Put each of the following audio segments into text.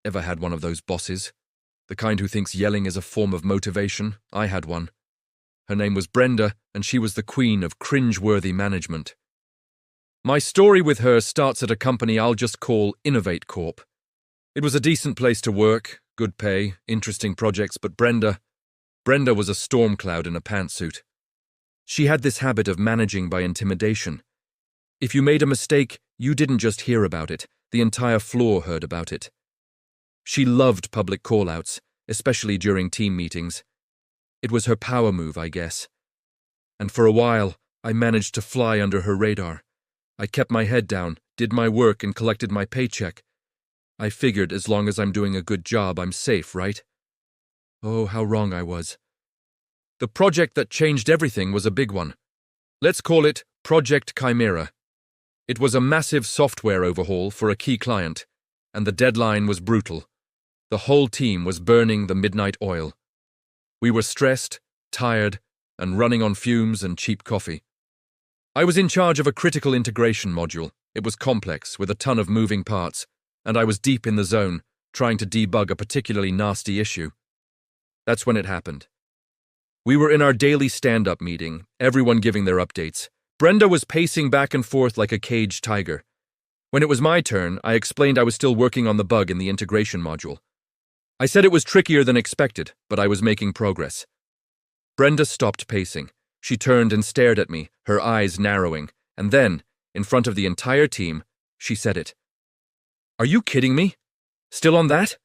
Ever had one of those bosses? The kind who thinks yelling is a form of motivation? I had one. Her name was Brenda, and she was the queen of cringe-worthy management. My story with her starts at a company I'll just call Innovate Corp. It was a decent place to work, good pay, interesting projects, but Brenda was a storm cloud in a pantsuit. She had this habit of managing by intimidation. If you made a mistake, you didn't just hear about it, the entire floor heard about it. She loved public call-outs, especially during team meetings. It was her power move, I guess. And for a while, I managed to fly under her radar. I kept my head down, did my work, and collected my paycheck. I figured as long as I'm doing a good job, I'm safe, right? Oh, how wrong I was. The project that changed everything was a big one. Let's call it Project Chimera. It was a massive software overhaul for a key client, and the deadline was brutal. The whole team was burning the midnight oil. We were stressed, tired, and running on fumes and cheap coffee. I was in charge of a critical integration module. It was complex, with a ton of moving parts, and I was deep in the zone, trying to debug a particularly nasty issue. That's when it happened. We were in our daily stand-up meeting, everyone giving their updates. Brenda was pacing back and forth like a caged tiger. When it was my turn, I explained I was still working on the bug in the integration module. I said it was trickier than expected, but I was making progress. Brenda stopped pacing. She turned and stared at me, her eyes narrowing, and then, in front of the entire team, she said it. "Are you kidding me? Still on that?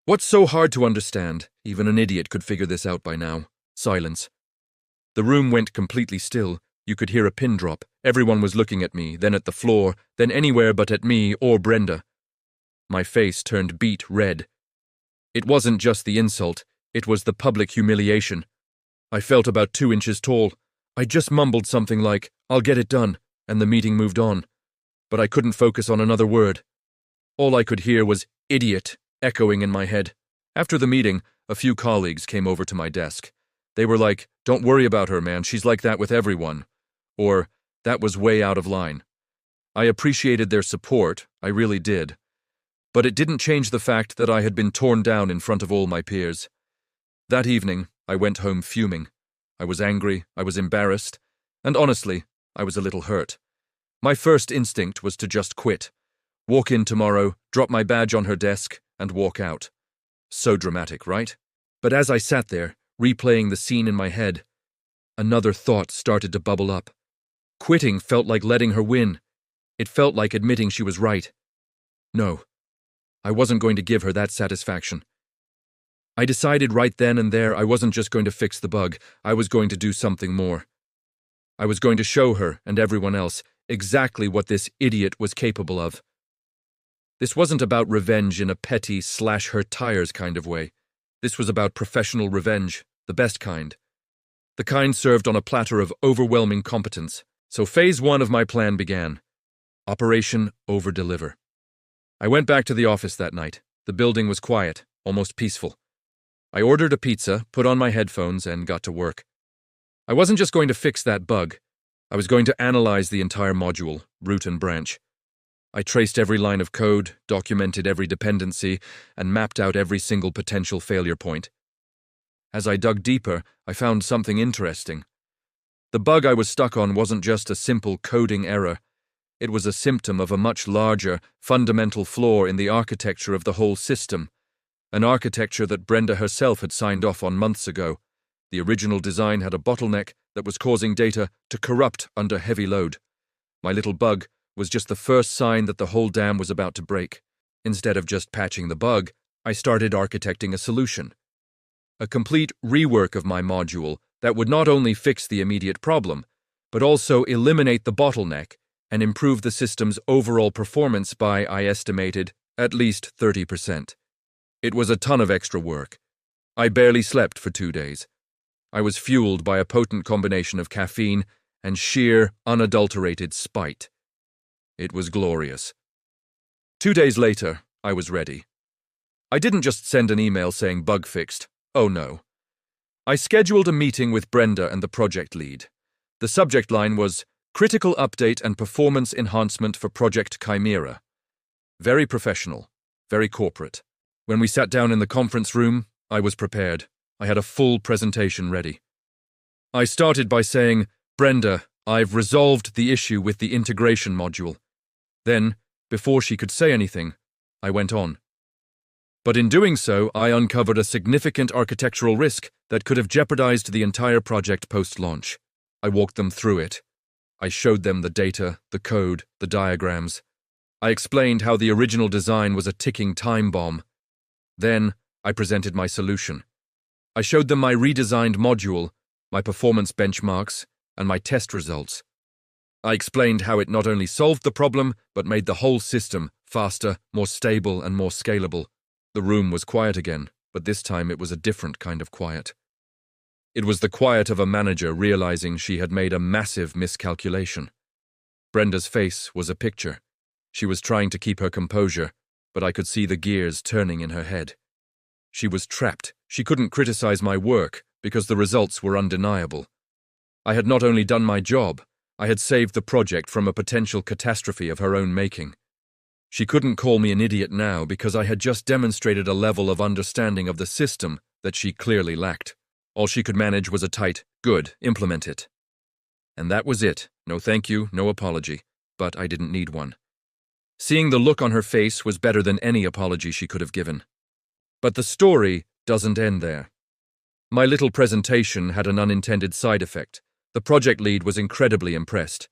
What's so hard to understand? Even an idiot could figure this out by now." Silence. The room went completely still. You could hear a pin drop. Everyone was looking at me, then at the floor, then anywhere but at me or Brenda. My face turned beet red. It wasn't just the insult, it was the public humiliation. I felt about 2 inches tall. I just mumbled something like, "I'll get it done," and the meeting moved on. But I couldn't focus on another word. All I could hear was "idiot" echoing in my head. After the meeting, a few colleagues came over to my desk. They were like, "Don't worry about her, man, she's like that with everyone." Or, "That was way out of line." I appreciated their support, I really did. But it didn't change the fact that I had been torn down in front of all my peers. That evening, I went home fuming. I was angry, I was embarrassed, and honestly, I was a little hurt. My first instinct was to just quit. Walk in tomorrow, drop my badge on her desk, and walk out. So dramatic, right? But as I sat there, replaying the scene in my head, another thought started to bubble up. Quitting felt like letting her win. It felt like admitting she was right. No, I wasn't going to give her that satisfaction. I decided right then and there I wasn't just going to fix the bug, I was going to do something more. I was going to show her and everyone else exactly what this idiot was capable of. This wasn't about revenge in a petty slash-her-tires kind of way. This was about professional revenge, the best kind. The kind served on a platter of overwhelming competence. So phase 1 of my plan began. Operation Over-Deliver. I went back to the office that night. The building was quiet, almost peaceful. I ordered a pizza, put on my headphones, and got to work. I wasn't just going to fix that bug. I was going to analyze the entire module, root and branch. I traced every line of code, documented every dependency, and mapped out every single potential failure point. As I dug deeper, I found something interesting. The bug I was stuck on wasn't just a simple coding error. It was a symptom of a much larger, fundamental flaw in the architecture of the whole system. An architecture that Brenda herself had signed off on months ago. The original design had a bottleneck that was causing data to corrupt under heavy load. My little bug was just the first sign that the whole dam was about to break. Instead of just patching the bug, I started architecting a solution. A complete rework of my module that would not only fix the immediate problem, but also eliminate the bottleneck and improve the system's overall performance by, I estimated, at least 30%. It was a ton of extra work. I barely slept for 2 days. I was fueled by a potent combination of caffeine and sheer, unadulterated spite. It was glorious. 2 days later, I was ready. I didn't just send an email saying bug fixed. Oh no. I scheduled a meeting with Brenda and the project lead. The subject line was Critical Update and Performance Enhancement for Project Chimera. Very professional, very corporate. When we sat down in the conference room, I was prepared. I had a full presentation ready. I started by saying, "Brenda, I've resolved the issue with the integration module." Then, before she could say anything, I went on. But in doing so, I uncovered a significant architectural risk that could have jeopardized the entire project post-launch. I walked them through it. I showed them the data, the code, the diagrams. I explained how the original design was a ticking time bomb. Then, I presented my solution. I showed them my redesigned module, my performance benchmarks, and my test results. I explained how it not only solved the problem, but made the whole system faster, more stable, and more scalable. The room was quiet again, but this time it was a different kind of quiet. It was the quiet of a manager realizing she had made a massive miscalculation. Brenda's face was a picture. She was trying to keep her composure, but I could see the gears turning in her head. She was trapped. She couldn't criticize my work because the results were undeniable. I had not only done my job, I had saved the project from a potential catastrophe of her own making. She couldn't call me an idiot now because I had just demonstrated a level of understanding of the system that she clearly lacked. All she could manage was a tight, "Good, implement it." And that was it. No thank you, no apology. But I didn't need one. Seeing the look on her face was better than any apology she could have given. But the story doesn't end there. My little presentation had an unintended side effect. The project lead was incredibly impressed.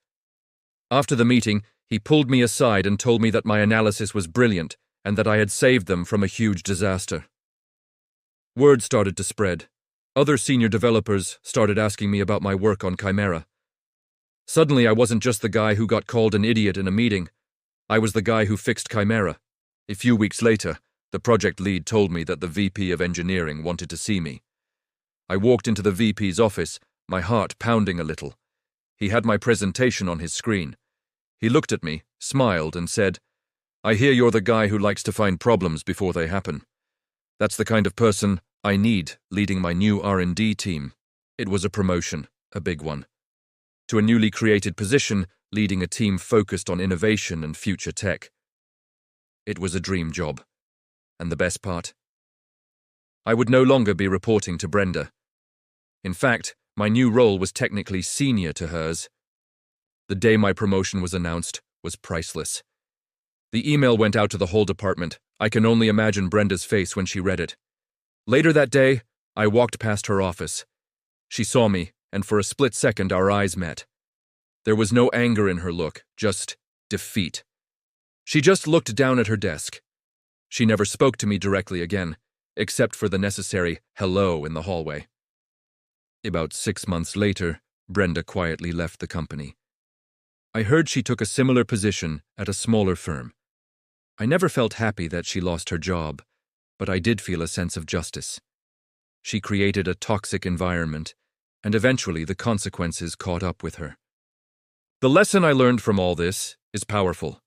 After the meeting, he pulled me aside and told me that my analysis was brilliant and that I had saved them from a huge disaster. Word started to spread. Other senior developers started asking me about my work on Chimera. Suddenly, I wasn't just the guy who got called an idiot in a meeting. I was the guy who fixed Chimera. A few weeks later, the project lead told me that the VP of engineering wanted to see me. I walked into the VP's office, my heart pounding a little. He had my presentation on his screen. He looked at me, smiled, and said, "I hear you're the guy who likes to find problems before they happen. That's the kind of person I need leading my new R&D team." It was a promotion, a big one. To a newly created position, leading a team focused on innovation and future tech. It was a dream job. And the best part? I would no longer be reporting to Brenda. In fact, my new role was technically senior to hers. The day my promotion was announced was priceless. The email went out to the whole department. I can only imagine Brenda's face when she read it. Later that day, I walked past her office. She saw me, and for a split second our eyes met. There was no anger in her look, just defeat. She just looked down at her desk. She never spoke to me directly again, except for the necessary hello in the hallway. About 6 months later, Brenda quietly left the company. I heard she took a similar position at a smaller firm. I never felt happy that she lost her job, but I did feel a sense of justice. She created a toxic environment, and eventually the consequences caught up with her. The lesson I learned from all this is powerful.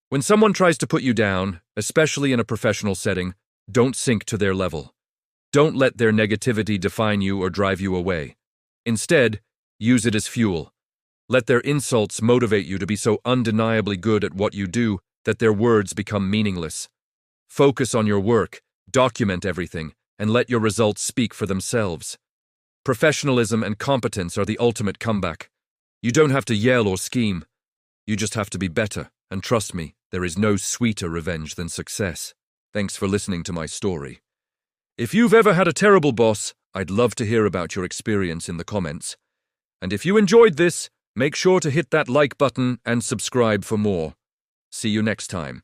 When someone tries to put you down, especially in a professional setting, don't sink to their level. Don't let their negativity define you or drive you away. Instead, use it as fuel. Let their insults motivate you to be so undeniably good at what you do that their words become meaningless. Focus on your work, document everything, and let your results speak for themselves. Professionalism and competence are the ultimate comeback. You don't have to yell or scheme. You just have to be better, and trust me, there is no sweeter revenge than success. Thanks for listening to my story. If you've ever had a terrible boss, I'd love to hear about your experience in the comments. And if you enjoyed this, make sure to hit that like button and subscribe for more. See you next time.